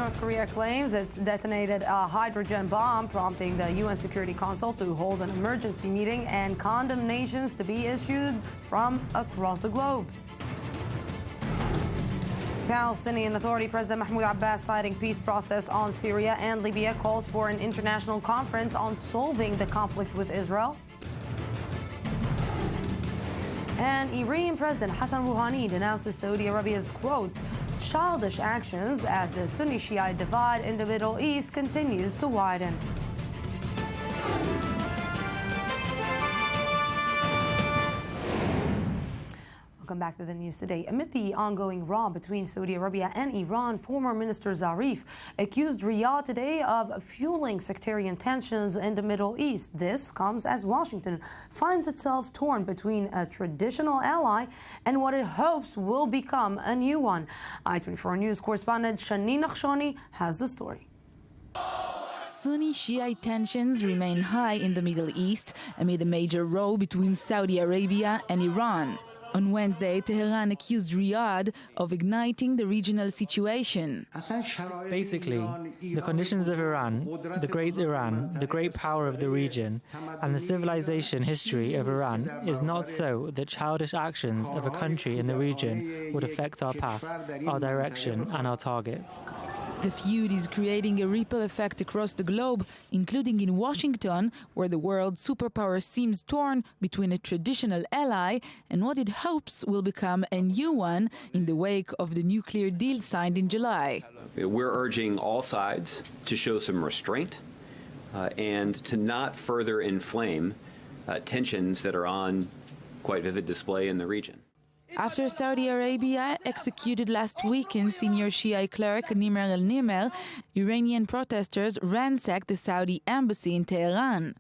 North Korea claims it's detonated a hydrogen bomb, prompting the UN Security Council to hold an emergency meeting and condemnations to be issued from across the globe. Palestinian Authority President Mahmoud Abbas, citing peace process on Syria and Libya, calls for an international conference on solving the conflict with Israel. And Iranian President Hassan Rouhani denounces Saudi Arabia's, quote, childish actions as the Sunni-Shiite divide in the Middle East continues to widen. Welcome back to the news today. Amid the ongoing row between Saudi Arabia and Iran, former Minister Zarif accused Riyadh today of fueling sectarian tensions in the Middle East. This comes as Washington finds itself torn between a traditional ally and what it hopes will become a new one. I-24 News correspondent Shani Nakhshani has the story. Sunni-Shiite tensions remain high in the Middle East amid a major row between Saudi Arabia and Iran. On Wednesday, Tehran accused Riyadh of igniting the regional situation. Basically, the conditions of Iran, the great power of the region, and the civilization history of Iran is not so that childish actions of a country in the region would affect our path, our direction, and our targets. The feud is creating a ripple effect across the globe, including in Washington, where the world superpower seems torn between a traditional ally and what it hopes will become a new one in the wake of the nuclear deal signed in July. We're urging all sides to show some restraint and to not further inflame tensions that are on quite vivid display in the region. After Saudi Arabia executed last weekend senior Shia cleric Nimr al-Nimr, Iranian protesters ransacked the Saudi embassy in Tehran.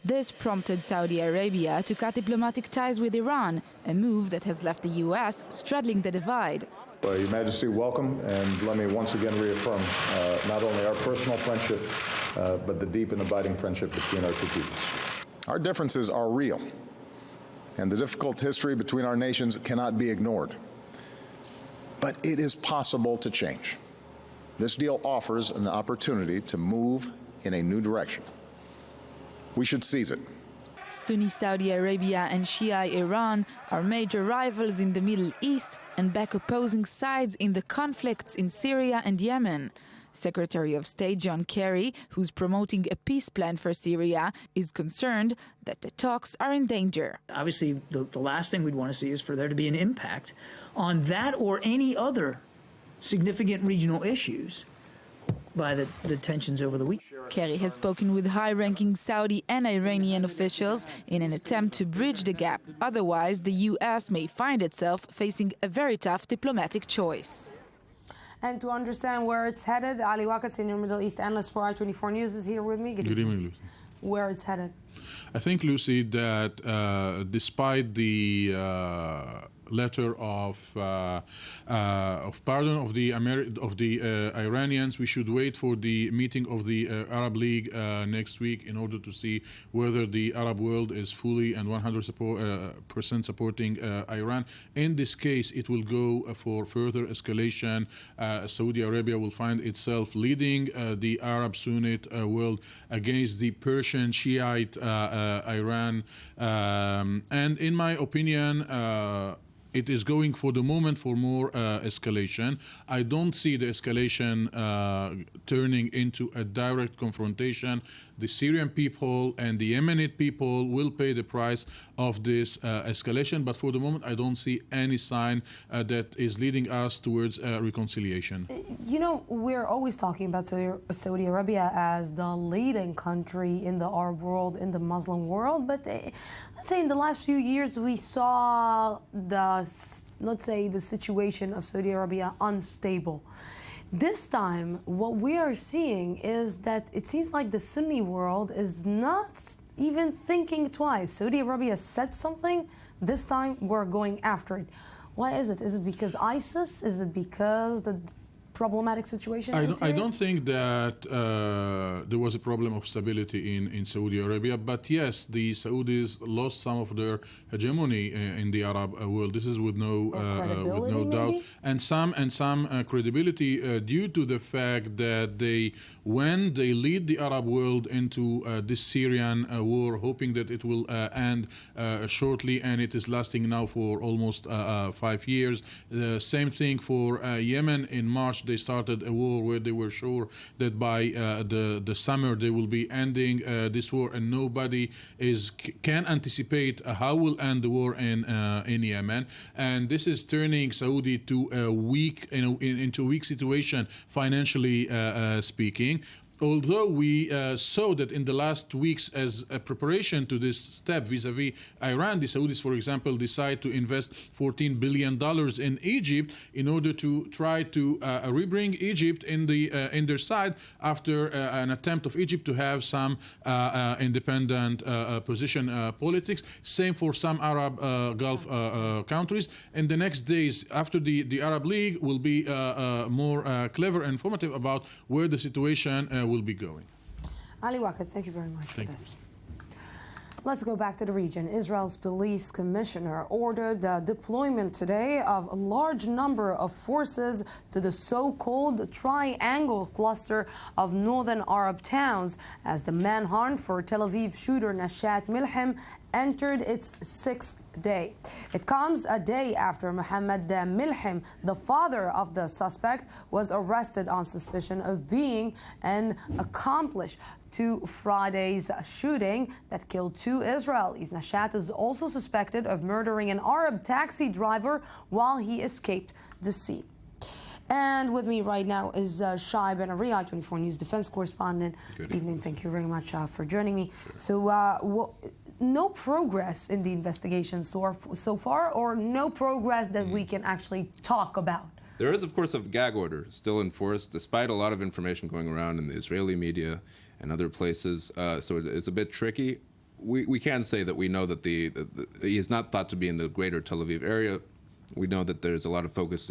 This prompted Saudi Arabia to cut diplomatic ties with Iran, a move that has left the U.S. straddling the divide. Your Majesty, welcome, and let me once again reaffirm not only our personal friendship, but the deep and abiding friendship between our two peoples. Our differences are real, and the difficult history between our nations cannot be ignored. But it is possible to change. This deal offers an opportunity to move in a new direction. We should seize it. Sunni Saudi Arabia and Shia Iran are major rivals in the Middle East and back opposing sides in the conflicts in Syria and Yemen. Secretary of State John Kerry, who's promoting a peace plan for Syria, is concerned that the talks are in danger. Obviously, the last thing we'd want to see is for there to be an impact on that or any other significant regional issues by the tensions over the week. Kerry has spoken with high-ranking Saudi and Iranian officials in an attempt to bridge the gap. Otherwise, the U.S. may find itself facing a very tough diplomatic choice. And to understand where it's headed, Ali Wakat, senior Middle East analyst for I-24 News, is here with me. Good evening, Lucy. Where it's headed? I think, Lucy, that despite the letter of pardon of the Iranians, we should wait for the meeting of the Arab League next week in order to see whether the Arab world is fully and 100% supporting Iran. In this case, it will go for further escalation. Saudi Arabia will find itself leading the Arab Sunnite world against the Persian Shiite Iran. And in my opinion, it is going for the moment for more escalation. I don't see the escalation turning into a direct confrontation. The Syrian people and the Yemenite people will pay the price of this escalation, but for the moment I don't see any sign that is leading us towards reconciliation. You know, we're always talking about Saudi Arabia as the leading country in the Arab world, in the Muslim world, but let's say in the last few years we saw the situation of Saudi Arabia unstable. This time, what we are seeing is that it seems like the Sunni world is not even thinking twice. Saudi Arabia said something, this time we're going after it. Why is it? Is it because ISIS? Is it because the problematic situation? I don't think that there was a problem of stability in Saudi Arabia, but yes, the Saudis lost some of their hegemony in the Arab world. This is with no doubt, maybe? and some credibility due to the fact that when they lead the Arab world into this Syrian war, hoping that it will end shortly, and it is lasting now for almost 5 years. Same thing for Yemen. In March, they started a war where they were sure that by the summer they will be ending this war, and nobody can anticipate how will end the war in Yemen. And this is turning Saudi to a into a weak situation financially speaking. Although we saw that in the last weeks as a preparation to this step vis-a-vis Iran, the Saudis, for example, decide to invest $14 billion in Egypt in order to try to rebring Egypt in their side after an attempt of Egypt to have some independent position politics. Same for some Arab Gulf countries. In the next days after the Arab League will be more clever and informative about where the situation will be going. Ali Wakad, thank you very much for this. Let's go back to the region. Israel's police commissioner ordered the deployment today of a large number of forces to the so-called triangle cluster of northern Arab towns as the manhunt for Tel Aviv shooter Nashat Milham entered its 6th day. It comes a day after Mohammed Milham, the father of the suspect, was arrested on suspicion of being an accomplice to Friday's shooting that killed 2 Israelis. Nashat is also suspected of murdering an Arab taxi driver while he escaped the scene. And with me right now is Shai Ben Ari, I-24 News defense correspondent. Good evening. Thank you very much for joining me. So, no progress in the investigation so far, or no progress that we can actually talk about? There is, of course, a gag order still in force, despite a lot of information going around in the Israeli media and other places. So it's a bit tricky. We can say that we know that he is not thought to be in the greater Tel Aviv area. We know that there's a lot of focus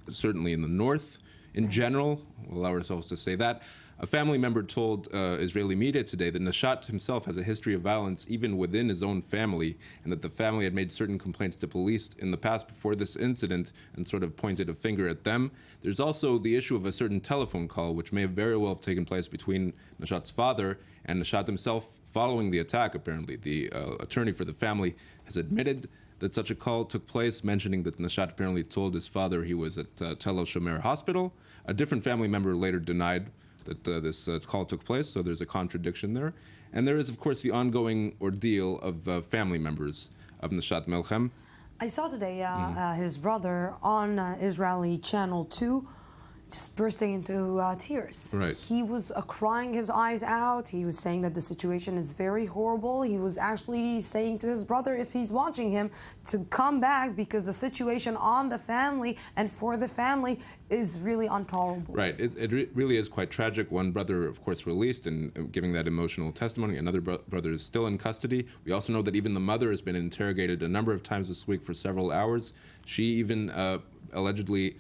certainly in the north in general. We'll allow ourselves to say that. A family member told Israeli media today that Nashat himself has a history of violence even within his own family, and that the family had made certain complaints to police in the past before this incident and sort of pointed a finger at them. There's also the issue of a certain telephone call, which may very well have taken place between Nashat's father and Nashat himself following the attack, apparently. The attorney for the family has admitted that such a call took place, mentioning that Nashat apparently told his father he was at Tel El-Shomer Hospital. A different family member later denied that this call took place, so there's a contradiction there. And there is, of course, the ongoing ordeal of family members of Nashat Milham. I saw today his brother on Israeli Channel 2 just bursting into tears. Right. He was crying his eyes out. He was saying that the situation is very horrible. He was actually saying to his brother, if he's watching him, to come back because the situation on the family and for the family is really intolerable. Right. It really is quite tragic. One brother, of course, released and giving that emotional testimony. Another brother is still in custody. We also know that even the mother has been interrogated a number of times this week for several hours. She even allegedly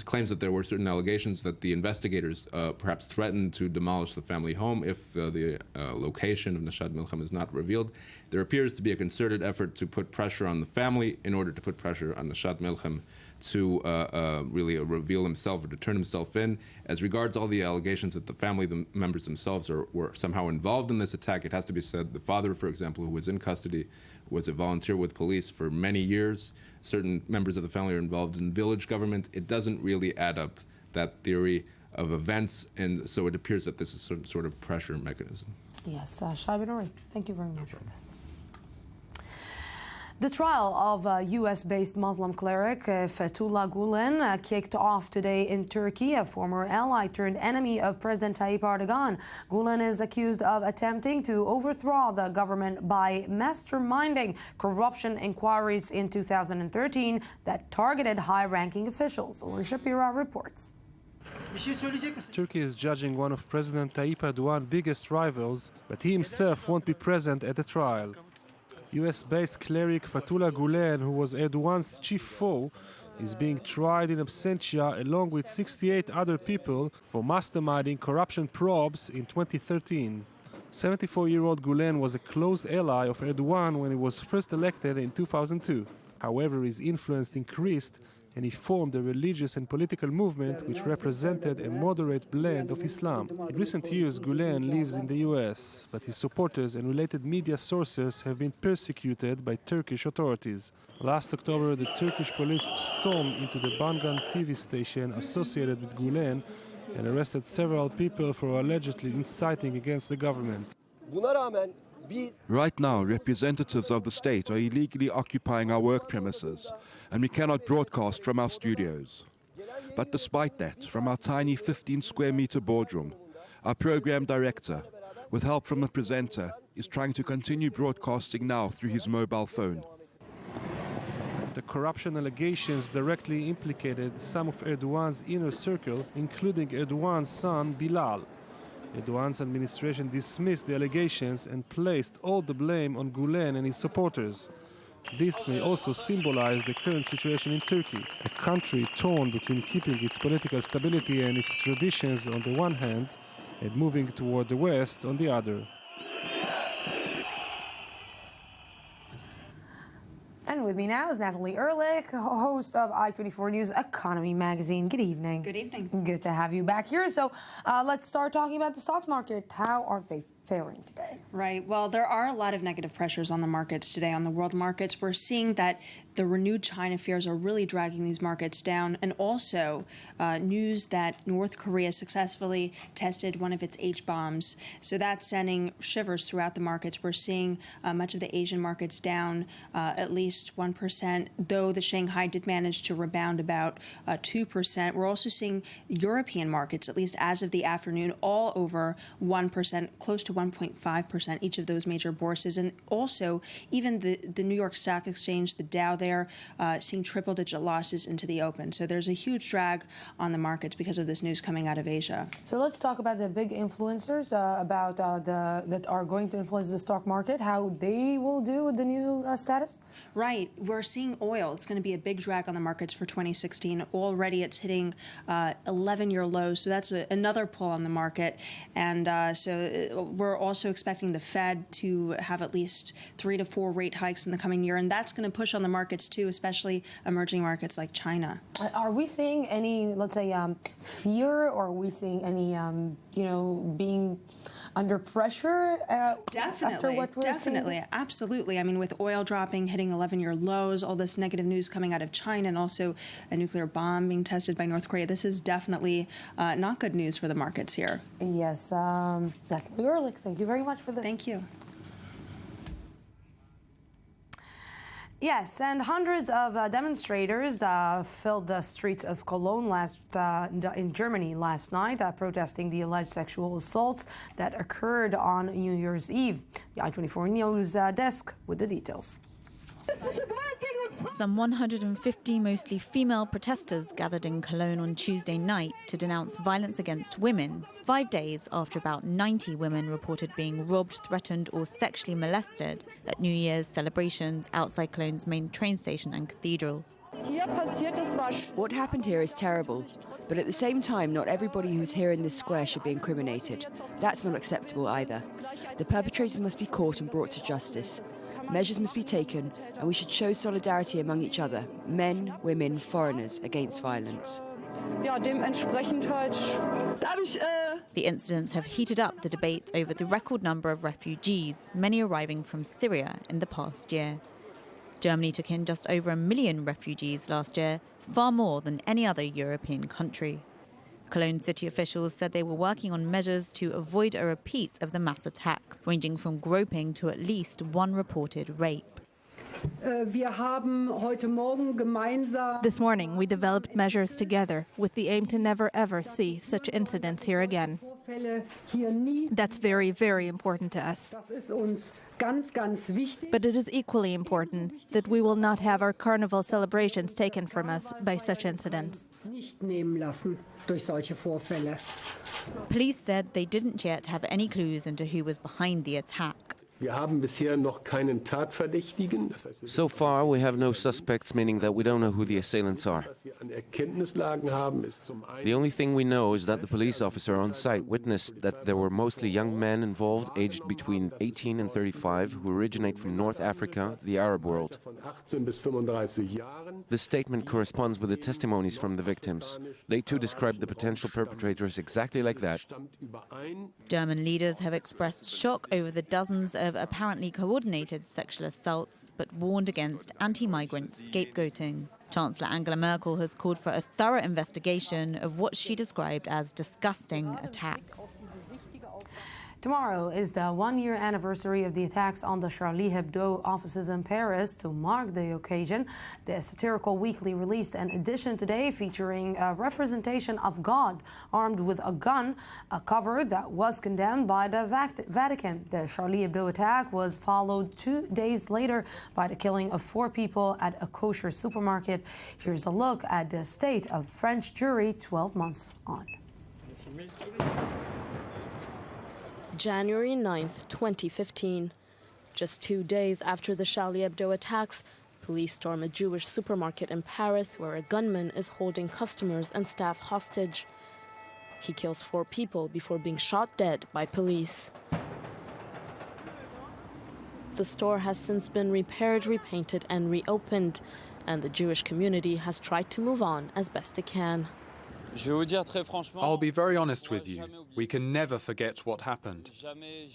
claims that there were certain allegations that the investigators perhaps threatened to demolish the family home if the location of Nashat Milham is not revealed. There appears to be a concerted effort to put pressure on the family in order to put pressure on Nashat Milham to really reveal himself or to turn himself in. As regards all the allegations that the family members themselves were somehow involved in this attack, it has to be said the father, for example, who was in custody, was a volunteer with police for many years. Certain members of the family are involved in village government. It doesn't really add up, that theory of events, and so it appears that this is some sort of pressure mechanism. Yes, Shai Ben Ari, thank you very much for this. The trial of a U.S.-based Muslim cleric, Fethullah Gulen, kicked off today in Turkey, a former ally turned enemy of President Tayyip Erdogan. Gulen is accused of attempting to overthrow the government by masterminding corruption inquiries in 2013 that targeted high-ranking officials. Uri Shapira reports. Turkey is judging one of President Tayyip Erdogan's biggest rivals, but he himself won't be present at the trial. US-based cleric Fethullah Gulen, who was Erdogan's chief foe, is being tried in absentia along with 68 other people for masterminding corruption probes in 2013. 74-year-old Gulen was a close ally of Erdogan when he was first elected in 2002. However, his influence increased and he formed a religious and political movement which represented a moderate blend of Islam. In recent years, Gulen lives in the US, but his supporters and related media sources have been persecuted by Turkish authorities. Last October, the Turkish police stormed into the Bangan TV station associated with Gulen and arrested several people for allegedly inciting against the government. Right now, representatives of the state are illegally occupying our work premises, and we cannot broadcast from our studios. But despite that, from our tiny 15-square-meter boardroom, our program director, with help from a presenter, is trying to continue broadcasting now through his mobile phone. The corruption allegations directly implicated some of Erdogan's inner circle, including Erdogan's son Bilal. Erdogan's administration dismissed the allegations and placed all the blame on Gulen and his supporters. This may also symbolize the current situation in Turkey, a country torn between keeping its political stability and its traditions on the one hand and moving toward the West on the other. And with me now is Natalie Ehrlich, host of I-24 News Economy Magazine. Good evening. Good evening. Good to have you back here. So let's start talking about the stock market. How are they faring today? Right. Well, there are a lot of negative pressures on the markets today, on the world markets. We're seeing that the renewed China fears are really dragging these markets down, and also news that North Korea successfully tested one of its H-bombs. So that's sending shivers throughout the markets. We're seeing much of the Asian markets down at least 1%, though the Shanghai did manage to rebound about 2%. We're also seeing European markets, at least as of the afternoon, all over 1%, close to 1.5%, each of those major bourses. And also, even the New York Stock Exchange, the Dow there, seeing triple-digit losses into the open. So there's a huge drag on the markets because of this news coming out of Asia. So let's talk about the big influencers that are going to influence the stock market, how they will do with the new status? Right. We're seeing oil. It's going to be a big drag on the markets for 2016. Already it's hitting 11-year lows, so that's another pull on the market. And so we're also expecting the Fed to have at least 3 to 4 rate hikes in the coming year, and that's going to push on the markets too, especially emerging markets like China. Are we seeing any, let's say, fear, or are we seeing any, being under pressure after what we're seeing? Absolutely. I mean, with oil dropping, hitting 11-year lows, all this negative news coming out of China, and also a nuclear bomb being tested by North Korea, this is definitely not good news for the markets here. Yes. Natalie Ehrlich, thank you very much for this. Thank you. Yes, and hundreds of demonstrators filled the streets of Cologne in Germany last night, protesting the alleged sexual assaults that occurred on New Year's Eve. The I-24 News desk with the details. Some 150 mostly female protesters gathered in Cologne on Tuesday night to denounce violence against women, 5 days after about 90 women reported being robbed, threatened or sexually molested at New Year's celebrations outside Cologne's main train station and cathedral. What happened here is terrible, but at the same time, not everybody who's here in this square should be incriminated. That's not acceptable either. The perpetrators must be caught and brought to justice. Measures must be taken, and we should show solidarity among each other, men, women, foreigners, against violence. The incidents have heated up the debate over the record number of refugees, many arriving from Syria in the past year. Germany took in just over 1 million refugees last year, far more than any other European country. Cologne city officials said they were working on measures to avoid a repeat of the mass attacks, ranging from groping to at least one reported rape. This morning, we developed measures together with the aim to never ever see such incidents here again. That's very, very important to us. But it is equally important that we will not have our carnival celebrations taken from us by such incidents. Police said they didn't yet have any clues into who was behind the attack. So far, we have no suspects, meaning that we don't know who the assailants are. The only thing we know is that the police officer on site witnessed that there were mostly young men involved, aged between 18 and 35, who originate from North Africa, the Arab world. This statement corresponds with the testimonies from the victims. They too described the potential perpetrators exactly like that. German leaders have expressed shock over the dozens of apparently coordinated sexual assaults, but warned against anti-migrant scapegoating. Chancellor Angela Merkel has called for a thorough investigation of what she described as disgusting attacks. Tomorrow is the one-year anniversary of the attacks on the Charlie Hebdo offices in Paris. To mark the occasion, the satirical weekly released an edition today featuring a representation of God armed with a gun, a cover that was condemned by the Vatican. The Charlie Hebdo attack was followed 2 days later by the killing of 4 people at a kosher supermarket. Here's a look at the state of French Jewry 12 months on. January 9th, 2015. Just 2 days after the Charlie Hebdo attacks, police storm a Jewish supermarket in Paris where a gunman is holding customers and staff hostage. He kills 4 people before being shot dead by police. The store has since been repaired, repainted, and reopened, and the Jewish community has tried to move on as best it can. I'll be very honest with you. We can never forget what happened.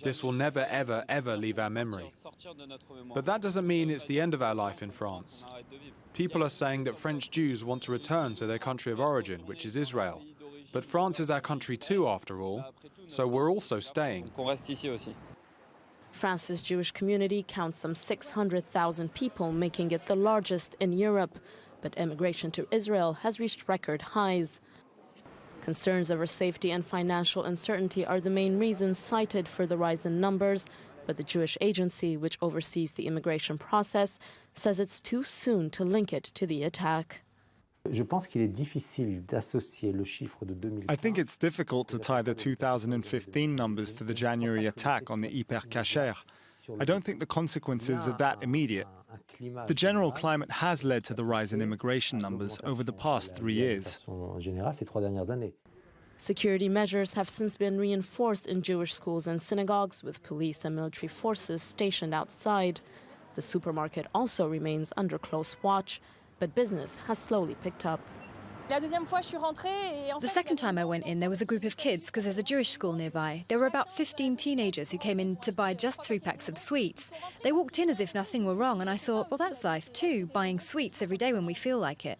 This will never, ever, ever leave our memory. But that doesn't mean it's the end of our life in France. People are saying that French Jews want to return to their country of origin, which is Israel. But France is our country too, after all, so we're also staying. France's Jewish community counts some 600,000 people, making it the largest in Europe. But immigration to Israel has reached record highs. Concerns over safety and financial uncertainty are the main reasons cited for the rise in numbers, but the Jewish agency, which oversees the immigration process, says it's too soon to link it to the attack. I think it's difficult to tie the 2015 numbers to the January attack on the Hyper Cacher. I don't think the consequences are that immediate. The general climate has led to the rise in immigration numbers over the past 3 years. Security measures have since been reinforced in Jewish schools and synagogues, with police and military forces stationed outside. The supermarket also remains under close watch, but business has slowly picked up. The second time I went in, there was a group of kids, because there's a Jewish school nearby. There were about 15 teenagers who came in to buy just 3 packs of sweets. They walked in as if nothing were wrong, and I thought, well, that's life too, buying sweets every day when we feel like it.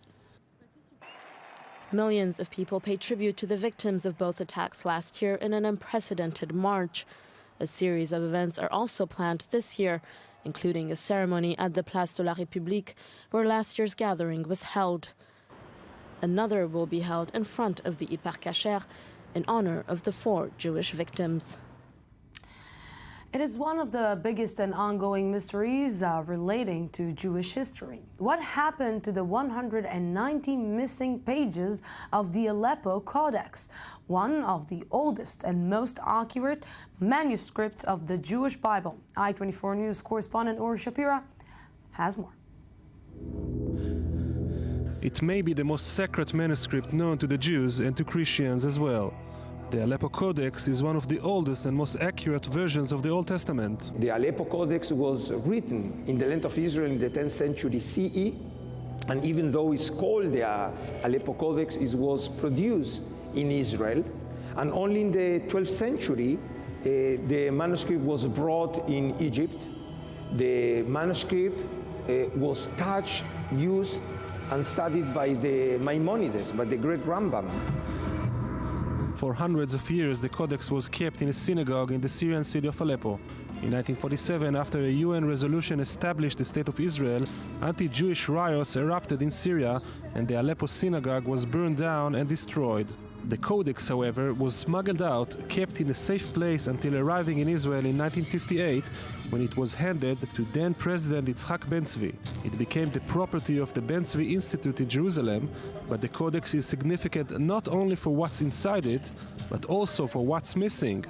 Millions of people paid tribute to the victims of both attacks last year in an unprecedented march. A series of events are also planned this year, including a ceremony at the Place de la République, where last year's gathering was held. Another will be held in front of the Hyper Cacher in honor of the 4 Jewish victims. It is one of the biggest and ongoing mysteries relating to Jewish history. What happened to the 190 missing pages of the Aleppo Codex, one of the oldest and most accurate manuscripts of the Jewish Bible? I-24 News correspondent Or Shapira has more. It may be the most sacred manuscript known to the Jews and to Christians as well. The Aleppo Codex is one of the oldest and most accurate versions of the Old Testament. The Aleppo Codex was written in the land of Israel in the 10th century CE, and even though it's called the Aleppo Codex, it was produced in Israel, and only in the 12th century the manuscript was brought in Egypt. The manuscript was touched, used, and studied by the Maimonides, by the great Rambam. For hundreds of years, the Codex was kept in a synagogue in the Syrian city of Aleppo. In 1947, after a UN resolution established the State of Israel, anti-Jewish riots erupted in Syria, and the Aleppo synagogue was burned down and destroyed. The Codex, however, was smuggled out, kept in a safe place until arriving in Israel in 1958, when it was handed to then President Yitzhak Ben-Zvi. It became the property of the Ben-Zvi Institute in Jerusalem, but the Codex is significant not only for what's inside it, but also for what's missing.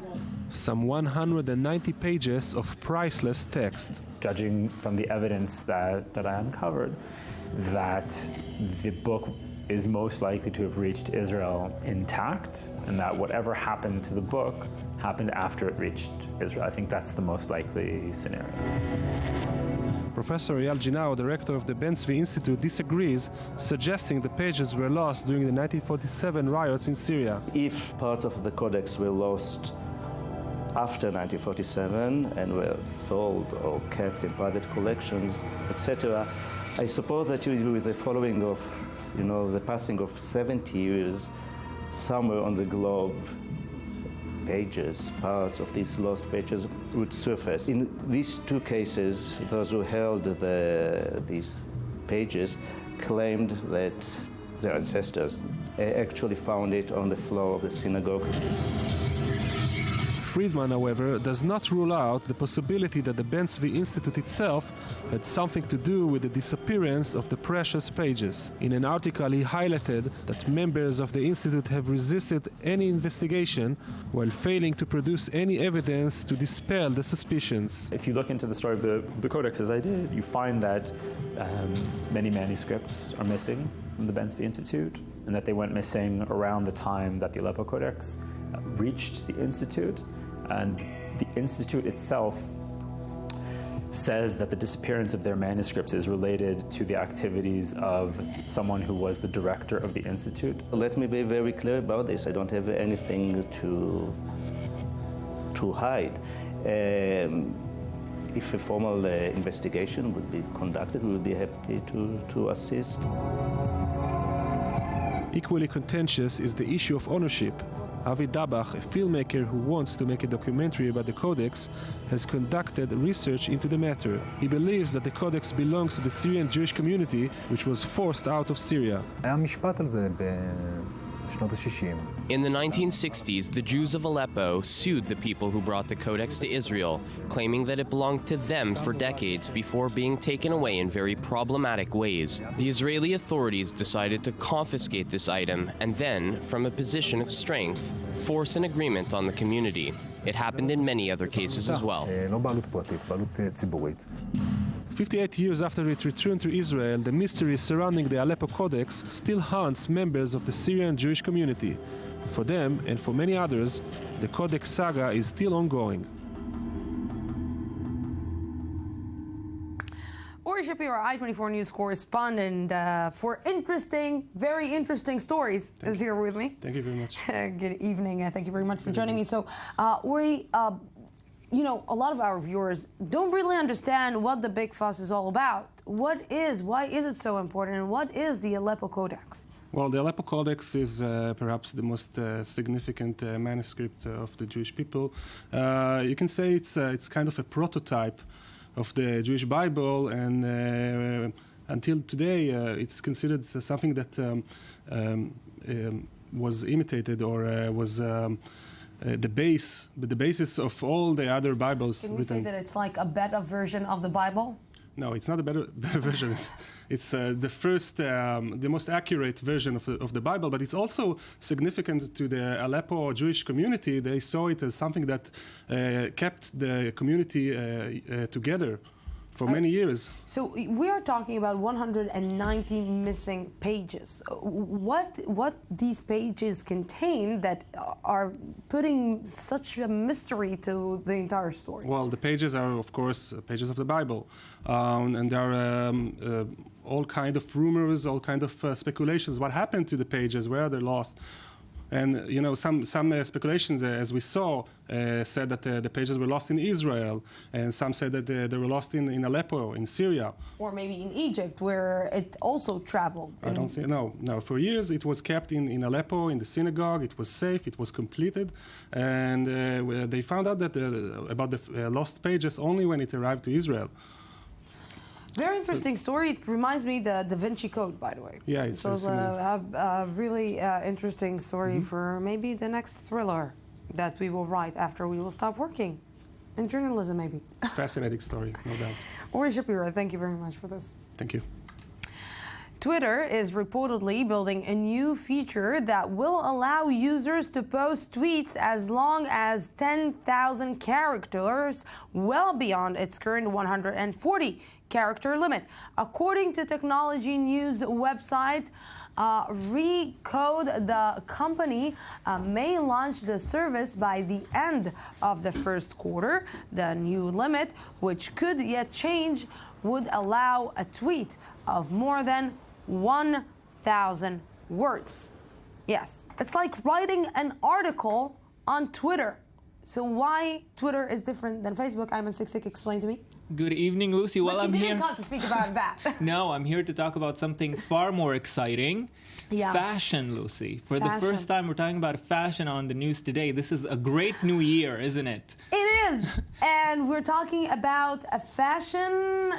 some 190 pages of priceless text. Judging from the evidence that I uncovered, that the book is most likely to have reached Israel intact, and that whatever happened to the book happened after it reached Israel. I think that's the most likely scenario. Professor Eyal Ginao, director of the Ben-Zvi Institute, disagrees, suggesting the pages were lost during the 1947 riots in Syria. If parts of the Codex were lost after 1947 and were sold or kept in private collections, etc., I suppose that with the following of, the passing of 70 years, somewhere on the globe, parts of these lost pages would surface. In these two cases, those who held these pages claimed that their ancestors actually found it on the floor of the synagogue. Friedman, however, does not rule out the possibility that the Ben-Zvi Institute itself had something to do with the disappearance of the precious pages. In an article, he highlighted that members of the Institute have resisted any investigation while failing to produce any evidence to dispel the suspicions. If you look into the story of the Codex, as I did, you find that many manuscripts are missing from the Ben-Zvi Institute, and that they went missing around the time that the Aleppo Codex reached the Institute. And the Institute itself says that the disappearance of their manuscripts is related to the activities of someone who was the director of the Institute. Let me be very clear about this. I don't have anything to hide. If a formal investigation would be conducted, we would be happy to assist. Equally contentious is the issue of ownership. Avi Dabach, a filmmaker who wants to make a documentary about the Codex, has conducted research into the matter. He believes that the Codex belongs to the Syrian Jewish community, which was forced out of Syria. In the 1960s, the Jews of Aleppo sued the people who brought the Codex to Israel, claiming that it belonged to them for decades before being taken away in very problematic ways. The Israeli authorities decided to confiscate this item and then, from a position of strength, force an agreement on the community. It happened in many other cases as well. 58 years after it returned to Israel, the mystery surrounding the Aleppo Codex still haunts members of the Syrian Jewish community. For them, and for many others, the Codex saga is still ongoing. Ori Shapiro, I-24 News correspondent, for very interesting stories, is here with me. Thank you very much. Good evening. Thank you very much for joining me. So, Ori, a lot of our viewers don't really understand what the big fuss is all about. Why is it so important, and what is the Aleppo Codex? Well, the Aleppo Codex is perhaps the most significant manuscript of the Jewish people. You can say it's kind of a prototype of the Jewish Bible, and until today, it's considered something that was imitated or was the basis of all the other Bibles. Can we say that it's like a better version of the Bible? No, it's not a better version. It's the first, the most accurate version of the Bible, but it's also significant to the Aleppo Jewish community. They saw it as something that kept the community together for many years. So we are talking about 190 missing pages. What these pages contain that are putting such a mystery to the entire story? Well, the pages are, of course, pages of the Bible, and there are all kind of rumors, all kind of speculations. What happened to the pages? Where are they lost? And some speculations, as we saw, said that the pages were lost in Israel, and some said that they were lost in Aleppo, in Syria. Or maybe in Egypt, where it also traveled. I don't see. No. For years, it was kept in Aleppo, in the synagogue. It was safe. It was completed, and they found out that about the lost pages only when it arrived to Israel. Very interesting story. It reminds me the Da Vinci Code, by the way. Yeah, it's very similar. A really interesting story for maybe the next thriller that we will write after we will stop working in journalism, maybe. It's a fascinating story, no doubt. Ori Shapiro, thank you very much for this. Thank you. Twitter is reportedly building a new feature that will allow users to post tweets as long as 10,000 characters, well beyond its current 140 character limit. According to technology news website Recode, the company may launch the service by the end of the first quarter. The new limit, which could yet change, would allow a tweet of more than 1,000 words. Yes, it's like writing an article on Twitter. So why Twitter is different than Facebook? Ayman Siksik, explain to me. Good evening, Lucy. Well, I'm here. You didn't come to speak about that. No, I'm here to talk about something far more exciting. Yeah. Fashion, Lucy. For the first time, we're talking about fashion on the news today. This is a great new year, isn't it? It is. And we're talking about a fashion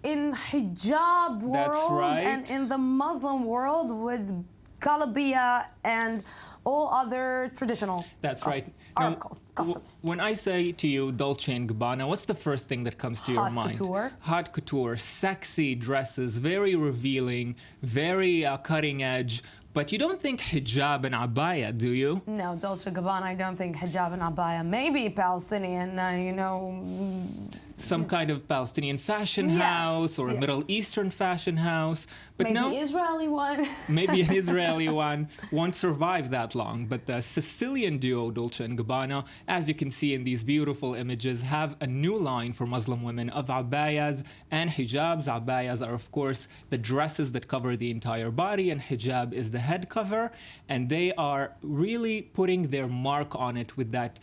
in hijab world. That's right. And in the Muslim world with kalabia and all other traditional customs. When I say to you Dolce & Gabbana, what's the first thing that comes to your mind? Couture. Hot couture, sexy dresses, very revealing, very cutting edge. But you don't think hijab and abaya, do you? No, Dolce & Gabbana, I don't think hijab and abaya. Maybe Palestinian, some kind of Palestinian fashion house or a Middle Eastern fashion house. But maybe no, Israeli one. Maybe an Israeli one won't survive that long. But the Sicilian duo Dolce & Gabbana, as you can see in these beautiful images, have a new line for Muslim women of abayas and hijabs. Abayas are, of course, the dresses that cover the entire body, and hijab is the head cover. And they are really putting their mark on it with that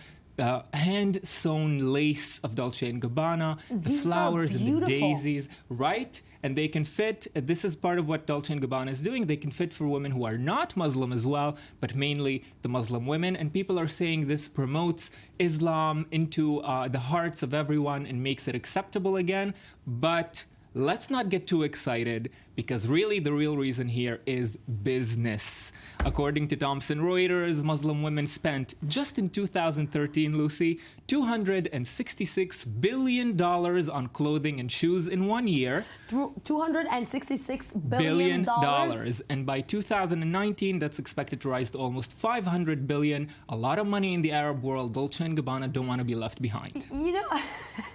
hand-sewn lace of Dolce & Gabbana, the flowers and the daisies, right? And they can fit, this is part of what Dolce & Gabbana is doing, they can fit for women who are not Muslim as well, but mainly the Muslim women. And people are saying this promotes Islam into the hearts of everyone and makes it acceptable again. But let's not get too excited, because really the real reason here is business. According to Thomson Reuters, Muslim women spent, just in 2013, Lucy, $266 billion on clothing and shoes in 1 year. $266 billion. And by 2019, that's expected to rise to almost $500 billion. A lot of money in the Arab world. Dolce & Gabbana don't want to be left behind. You know,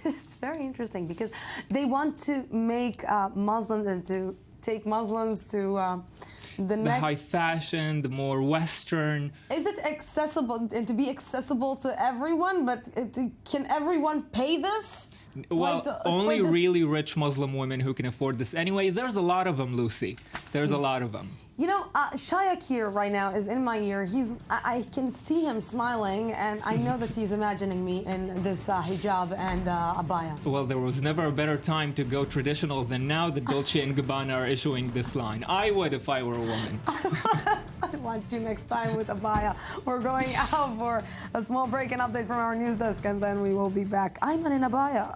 it's very interesting because they want to make Muslims and to take Muslims to the high fashion, the more Western. Is it accessible and to be accessible to everyone? But can everyone pay this? Well, only really rich Muslim women who can afford this. Anyway, there's a lot of them, Lucy. There's a lot of them. You know, Shayak here right now is in my ear. I can see him smiling, and I know that he's imagining me in this hijab and abaya. Well, there was never a better time to go traditional than now that Dolce & Gabbana are issuing this line. I would if I were a woman. I want you next time with abaya. We're going out for a small break and update from our news desk, and then we will be back. I'm in abaya.